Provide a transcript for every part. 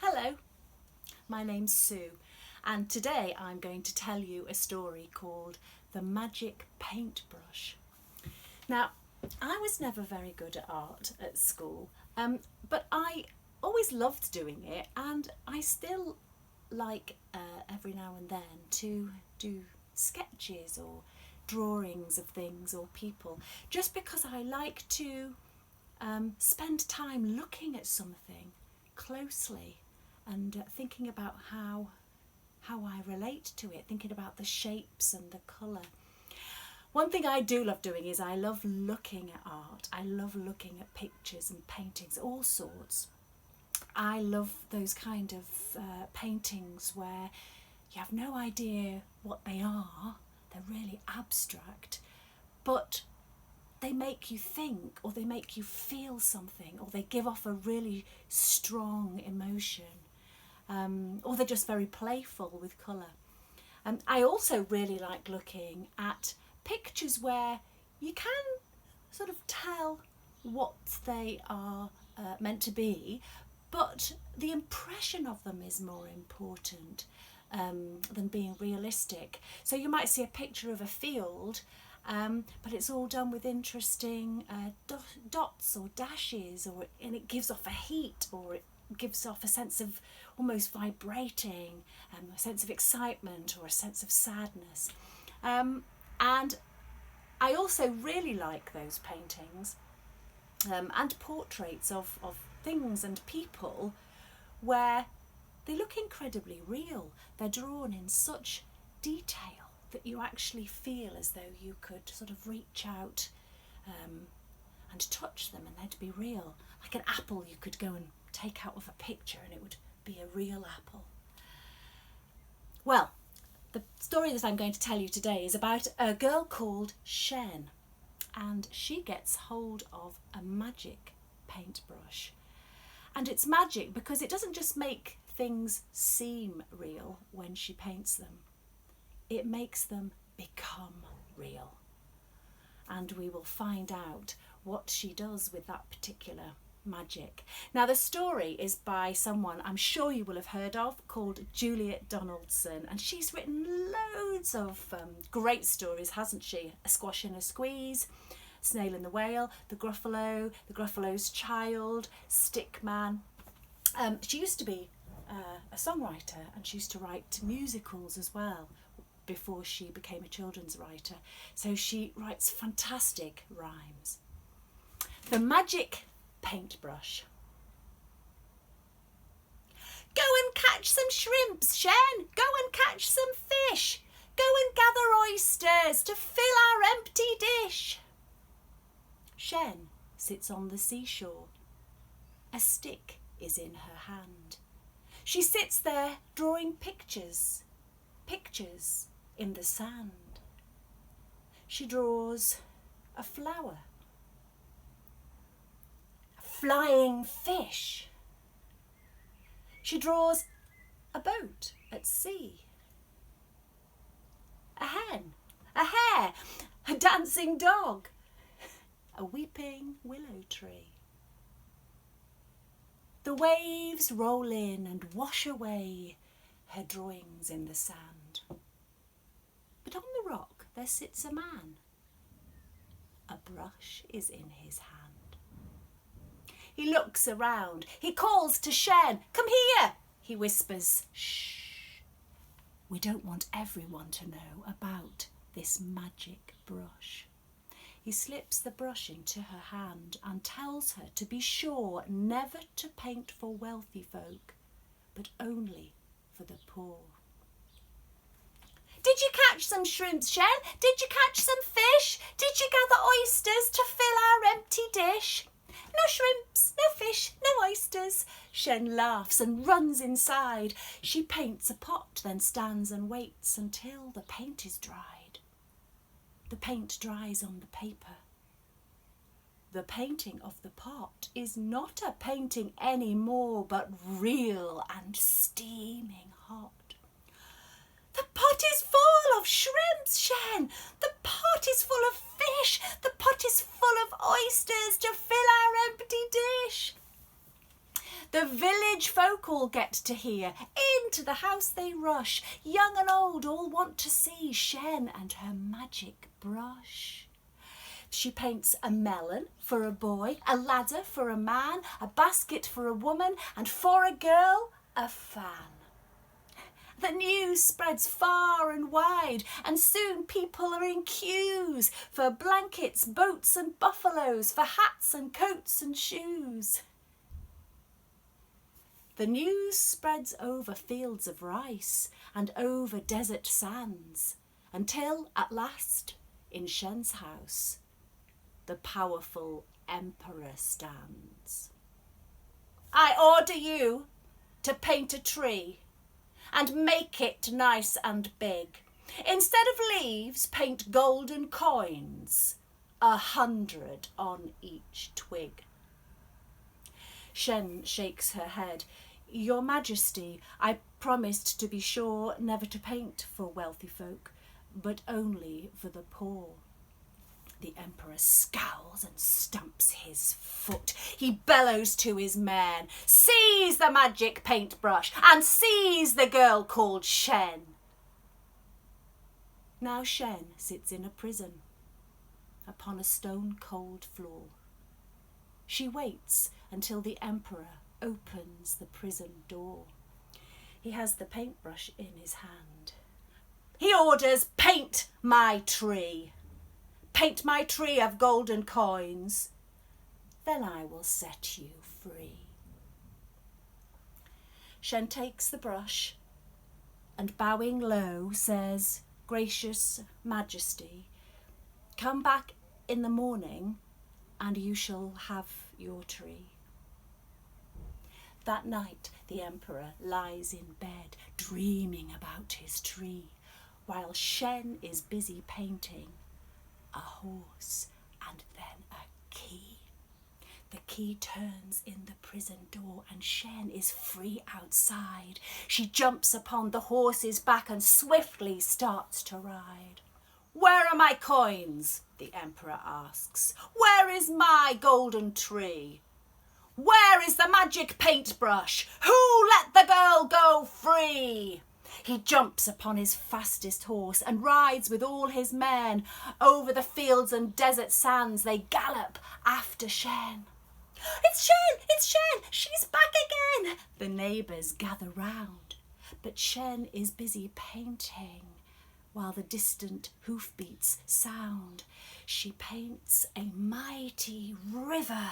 Hello, my name's Sue, and today I'm going to tell you a story called The Magic Paintbrush. Now, I was never very good at art at school, but I always loved doing it, and I still like every now and then to do sketches or drawings of things or people, just because I like to spend time looking at something closely and thinking about how I relate to it, thinking about the shapes and the colour. One thing I do love doing is I love looking at art. I love looking at pictures and paintings, all sorts. I love those kind of paintings where you have no idea what they are. They're really abstract, but they make you think, or they make you feel something, or they give off a really strong emotion, or they're just very playful with colour. I also really like looking at pictures where you can sort of tell what they are meant to be, but the impression of them is more important than being realistic. So you might see a picture of a field, but it's all done with interesting dots or dashes, and it gives off a heat, or it gives off a sense of almost vibrating, a sense of excitement or a sense of sadness. And I also really like those paintings and portraits of things and people where they look incredibly real. They're drawn in such detail that you actually feel as though you could sort of reach out and touch them and they'd be real. Like an apple you could go and take out of a picture and it would be a real apple. Well, the story that I'm going to tell you today is about a girl called Shen, and she gets hold of a magic paintbrush. And it's magic because it doesn't just make things seem real when she paints them. It makes them become real. And we will find out what she does with that particular magic. Now, the story is by someone I'm sure you will have heard of, called Juliet Donaldson, and she's written loads of great stories, hasn't she? A Squash and a Squeeze, Snail and the Whale, The Gruffalo, The Gruffalo's Child, Stickman. She used to be a songwriter, and she used to write musicals as well before she became a children's writer. So she writes fantastic rhymes. The Magic Paintbrush. Go and catch some shrimps, Shen. Go and catch some fish. Go and gather oysters to fill our empty dish. Shen sits on the seashore. A stick is in her hand. She sits there drawing pictures in the sand. She draws a flower, a flying fish. She draws a boat at sea, a hen, a hare, a dancing dog, a weeping willow tree. The waves roll in and wash away her drawings in the sand. But on the rock there sits a man. A brush is in his hand. He looks around. He calls to Shen. Come here, he whispers. Shh. We don't want everyone to know about this magic brush. He slips the brush into her hand and tells her to be sure never to paint for wealthy folk, but only for the poor. Did you catch some shrimps, Shen? Did you catch some fish? Did you gather oysters to fill our empty dish? No shrimps, no fish, no oysters. Shen laughs and runs inside. She paints a pot, then stands and waits until the paint is dried. The paint dries on the paper. The painting of the pot is not a painting anymore, but real and steaming hot. The pot is full of shrimps, Shen. The pot is full of fish. The pot is full of oysters to fill our empty dish. The village folk all get to hear. Into the house they rush. Young and old all want to see Shen and her magic brush. She paints a melon for a boy, a ladder for a man, a basket for a woman, and for a girl, a fan. The news spreads far and wide, and soon people are in queues for blankets, boats and buffaloes, for hats and coats and shoes. The news spreads over fields of rice and over desert sands, until at last, in Shen's house, the powerful emperor stands. I order you to paint a tree and make it nice and big. Instead of leaves, paint golden coins, 100 on each twig. Shen shakes her head. Your Majesty, I promised to be sure never to paint for wealthy folk, but only for the poor. The emperor scowls and stamps his foot. He bellows to his men, seize the magic paintbrush and seize the girl called Shen. Now Shen sits in a prison upon a stone-cold floor. She waits until the emperor opens the prison door. He has the paintbrush in his hand. He orders, paint my tree. Paint my tree of golden coins, then I will set you free. Shen takes the brush and bowing low says, Gracious Majesty, come back in the morning and you shall have your tree. That night the emperor lies in bed dreaming about his tree, while Shen is busy painting a horse and then a key. The key turns in the prison door and Shen is free outside. She jumps upon the horse's back and swiftly starts to ride. Where are my coins? The emperor asks. Where is my golden tree? Where is the magic paintbrush? Who let the girl go free? He jumps upon his fastest horse and rides with all his men. Over the fields and desert sands they gallop after Shen. It's Shen! It's Shen! She's back again! The neighbours gather round, but Shen is busy painting while the distant hoofbeats sound. She paints a mighty river,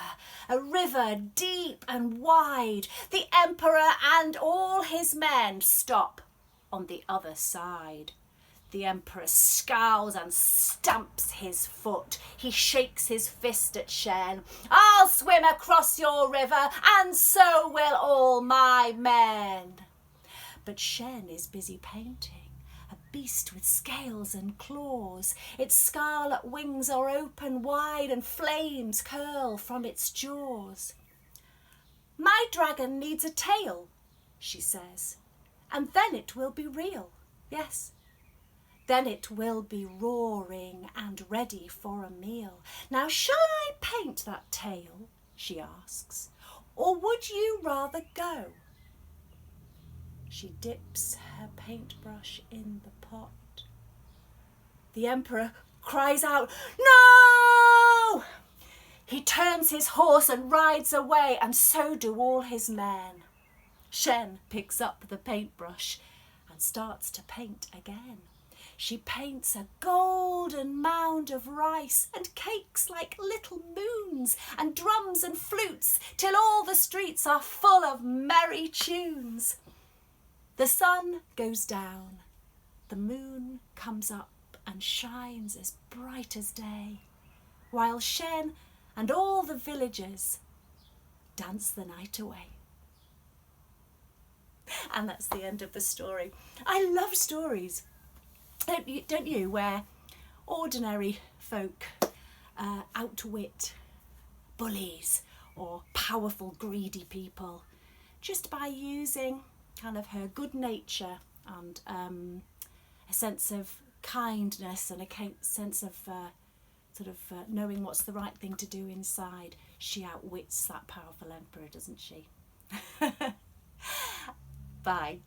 a river deep and wide. The emperor and all his men stop on the other side. The emperor scowls and stamps his foot. He shakes his fist at Shen. I'll swim across your river and so will all my men. But Shen is busy painting a beast with scales and claws. Its scarlet wings are open wide and flames curl from its jaws. My dragon needs a tail, she says. And then it will be real, yes. Then it will be roaring and ready for a meal. Now shall I paint that tail, she asks, or would you rather go? She dips her paintbrush in the pot. The emperor cries out, no! He turns his horse and rides away, and so do all his men. Shen picks up the paintbrush and starts to paint again. She paints a golden mound of rice and cakes like little moons and drums and flutes till all the streets are full of merry tunes. The sun goes down, the moon comes up and shines as bright as day, while Shen and all the villagers dance the night away. And that's the end of the story. I love stories, don't you, where ordinary folk outwit bullies or powerful, greedy people just by using kind of her good nature and a sense of kindness and a sense of knowing what's the right thing to do inside. She outwits that powerful emperor, doesn't she? Bye.